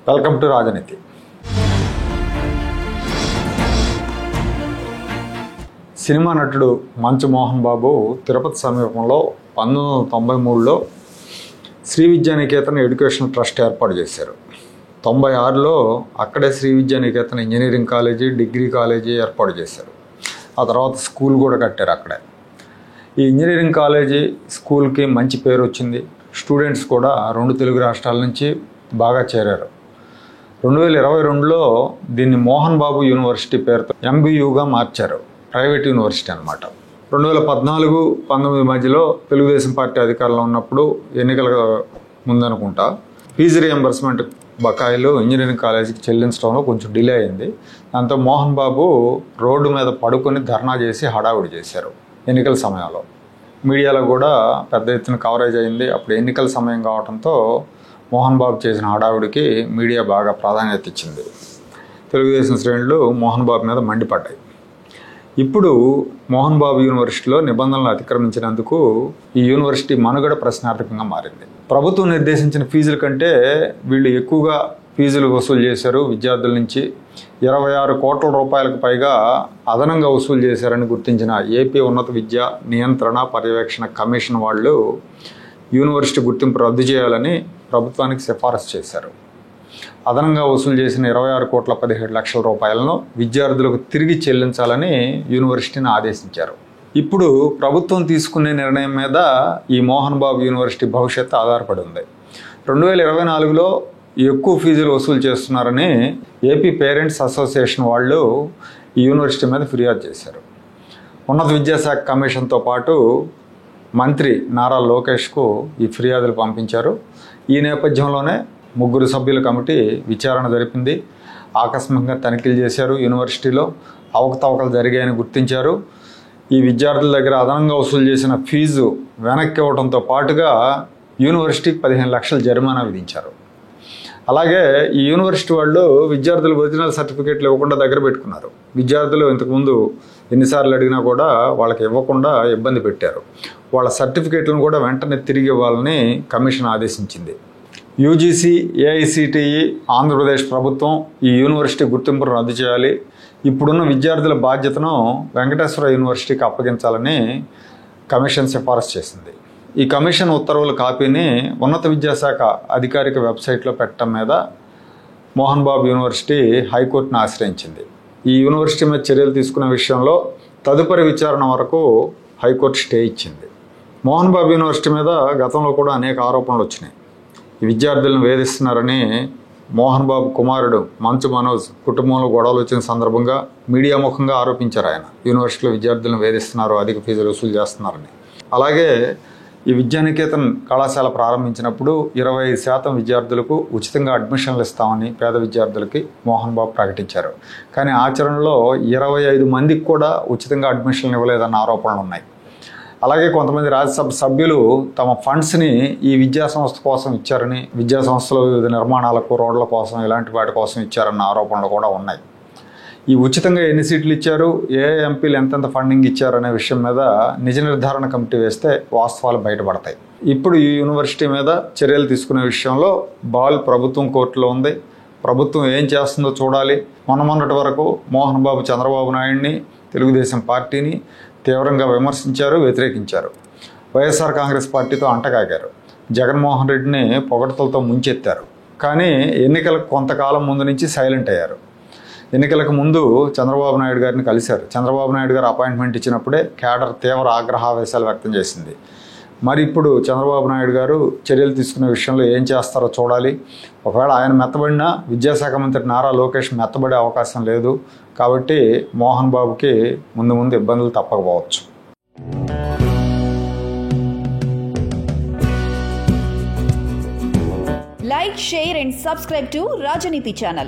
Welcome to రాజనీతి. Cinema నటుడు మంచు మోహన్ బాబు తిరుపతి సమీపంలో 1993లో శ్రీ విద్యానికేతన్ ఎడ్యుకేషన్ ట్రస్ట్ ఏర్పాటు చేశారు. 96లో అక్కడే Shri Vidyanikethan engineering college, degree college ఏర్పాటు చేశారు. ఆ తర్వాత స్కూల్ కూడా కట్టారు అక్కడే. ఈ ఇంజనీరింగ్ కాలేజీ స్కూల్కి మంచి పేరు వచ్చింది. స్టూడెంట్స్ కూడా 2 తెలుగు రాష్ట్రాల నుంచి బాగా చేరారు. 2022లో దీన్ని మోహన్ బాబు యూనివర్సిటీ పేరుతో MBUగా మార్చారు. ప్రైవేట్ యూనివర్సిటీ అన్నమాట. 2014-19 మధ్యలో తెలుగుదేశం పార్టీ అధికారంలో ఉన్నప్పుడు ఎన్నికల ముందనుకుంటా ఫీజు రియంబర్స్మెంట్ బకాయిలు ఇంజనీరింగ్ కాలేజీకి చెల్లించడంలో కొంచెం డిలే అయింది. దాంతో మోహన్ బాబు రోడ్డు మీద పడుకొని ధర్నా చేసి హడావుడి చేశారు. ఎన్నికల సమయంలో మీడియాలో కూడా పెద్ద ఎత్తున కవరేజ్ అయింది. అప్పుడు ఎన్నికల సమయం కావడంతో మోహన్ బాబు చేసిన హడావుడికి మీడియా బాగా ప్రాధాన్యత ఇచ్చింది. తెలుగుదేశం శ్రేణులు మోహన్ బాబు మీద మండిపడ్డాయి. ఇప్పుడు మోహన్ బాబు యూనివర్సిటీలో నిబంధనలు అతిక్రమించినందుకు ఈ యూనివర్సిటీ మనుగడ ప్రశ్నార్థకంగా మారింది. ప్రభుత్వం నిర్దేశించిన ఫీజుల కంటే వీళ్ళు ఎక్కువగా ఫీజులు వసూలు చేశారు. విద్యార్థుల నుంచి 26 కోట్ల రూపాయలకు పైగా అదనంగా వసూలు చేశారని గుర్తించిన ఏపీ ఉన్నత విద్యా నియంత్రణ పర్యవేక్షణ కమిషన్ వాళ్ళు యూనివర్సిటీ గుర్తింపు రద్దు చేయాలని ప్రభుత్వానికి సిఫారసు చేశారు. అదనంగా వసూలు చేసిన 26 కోట్ల 17 లక్షల రూపాయలను విద్యార్థులకు తిరిగి చెల్లించాలని యూనివర్సిటీని ఆదేశించారు. ఇప్పుడు ప్రభుత్వం తీసుకునే నిర్ణయం మీద ఈ మోహన్ బాబు యూనివర్సిటీ భవిష్యత్తు ఆధారపడి ఉంది. 2024లో ఎక్కువ ఫీజులు వసూలు చేస్తున్నారని ఏపీ పేరెంట్స్ అసోసియేషన్ వాళ్ళు ఈ యూనివర్సిటీ మీద ఫిర్యాదు చేశారు. ఉన్నత విద్యాశాఖ కమిషన్తో పాటు మంత్రి నారా లోకేష్కు ఈ ఫిర్యాదులు పంపించారు. ఈ నేపథ్యంలోనే 3 సభ్యుల కమిటీ విచారణ జరిపింది. ఆకస్మికంగా తనిఖీలు చేశారు. యూనివర్సిటీలో అవకతవకలు జరిగాయని గుర్తించారు. ఈ విద్యార్థుల దగ్గర అదనంగా వసూలు చేసిన ఫీజు వెనక్కి ఇవ్వడంతో పాటుగా యూనివర్సిటీకి 15 లక్షల జరిమానా విధించారు. అలాగే ఈ యూనివర్సిటీ వాళ్ళు విద్యార్థులు ఒరిజినల్ సర్టిఫికేట్లు ఇవ్వకుండా దగ్గర పెట్టుకున్నారు. విద్యార్థులు ఇంతకుముందు ఎన్నిసార్లు అడిగినా కూడా వాళ్ళకి ఇవ్వకుండా ఇబ్బంది పెట్టారు. వాళ్ళ సర్టిఫికేట్లను కూడా వెంటనే తిరిగి ఇవ్వాలని కమిషన్ ఆదేశించింది. UGC, AICTE, ఆంధ్రప్రదేశ్ ప్రభుత్వం ఈ యూనివర్సిటీ గుర్తింపును రద్దు చేయాలి. ఇప్పుడున్న విద్యార్థుల బాధ్యతను వెంకటేశ్వర యూనివర్సిటీకి అప్పగించాలని కమిషన్ సిఫారసు చేసింది. ఈ కమిషన్ ఉత్తర్వుల కాపీని ఉన్నత విద్యాశాఖ అధికారిక వెబ్సైట్లో పెట్టడం మీద మోహన్ బాబు యూనివర్సిటీ హైకోర్టును ఆశ్రయించింది. ఈ యూనివర్సిటీ మీద చర్యలు తీసుకునే విషయంలో తదుపరి విచారణ వరకు హైకోర్టు స్టే ఇచ్చింది. మోహన్ బాబు యూనివర్సిటీ మీద గతంలో కూడా అనేక ఆరోపణలు వచ్చినాయి. ఈ విద్యార్థులను వేధిస్తున్నారని మోహన్ బాబు కుమారుడు మంచు మనోజ్ కుటుంబంలో గొడవలు వచ్చిన సందర్భంగా మీడియా ముఖంగా ఆరోపించారు. ఆయన యూనివర్సిటీలో విద్యార్థులను వేధిస్తున్నారు, అధిక ఫీజులు వసూలు చేస్తున్నారని. అలాగే ఈ విద్యానికేతన్ కళాశాల ప్రారంభించినప్పుడు 25% విద్యార్థులకు ఉచితంగా అడ్మిషన్లు ఇస్తామని పేద విద్యార్థులకి మోహన్ బాబు ప్రకటించారు. కానీ ఆచరణలో 25 మందికి కూడా ఉచితంగా అడ్మిషన్లు ఇవ్వలేదన్న ఆరోపణలు ఉన్నాయి. అలాగే కొంతమంది రాజ్యసభ సభ్యులు తమ ఫండ్స్ని ఈ విద్యా సంస్థ కోసం ఇచ్చారని, విద్యా సంస్థలో వివిధ నిర్మాణాలకు, రోడ్ల కోసం, ఇలాంటి వాటి కోసం ఇచ్చారన్న ఆరోపణలు కూడా ఉన్నాయి. ఈ ఉచితంగా ఎన్ని సీట్లు ఇచ్చారు, ఏ ఎంపీలు ఎంతెంత ఫండింగ్ ఇచ్చారు అనే విషయం మీద నిజ నిర్ధారణ కమిటీ వేస్తే వాస్తవాలు బయటపడతాయి. ఇప్పుడు ఈ యూనివర్సిటీ మీద చర్యలు తీసుకునే విషయంలో బాల్ ప్రభుత్వం కోర్టులో ఉంది. ప్రభుత్వం ఏం చేస్తుందో చూడాలి. మొన్నటి వరకు మోహన్ బాబు చంద్రబాబు నాయుడిని, తెలుగుదేశం పార్టీని తీవ్రంగా విమర్శించారు, వ్యతిరేకించారు. వైఎస్ఆర్ కాంగ్రెస్ పార్టీతో అంటకాగారు. జగన్మోహన్ రెడ్డిని పొగడ్తలతో ముంచెత్తారు. కానీ ఎన్నికలకు కొంతకాలం ముందు నుంచి సైలెంట్ అయ్యారు. ఎన్నికలకు ముందు చంద్రబాబు నాయుడు గారిని కలిశారు. చంద్రబాబు నాయుడు గారు అపాయింట్మెంట్ ఇచ్చినప్పుడే కేడర్ తీవ్ర ఆగ్రహావేశాలు వ్యక్తం చేసింది. మరి ఇప్పుడు చంద్రబాబు నాయుడు గారు చర్యలు తీసుకునే విషయంలో ఏం చేస్తారో చూడాలి. ఒకవేళ ఆయన మెత్తబడినా విద్యాశాఖ మంత్రి నారా లోకేష్ మెత్తబడే అవకాశం లేదు. కాబట్టి మోహన్ బాబుకి ముందు ఇబ్బందులు తప్పకపోవచ్చు. Like, share and subscribe to Rajaniti channel.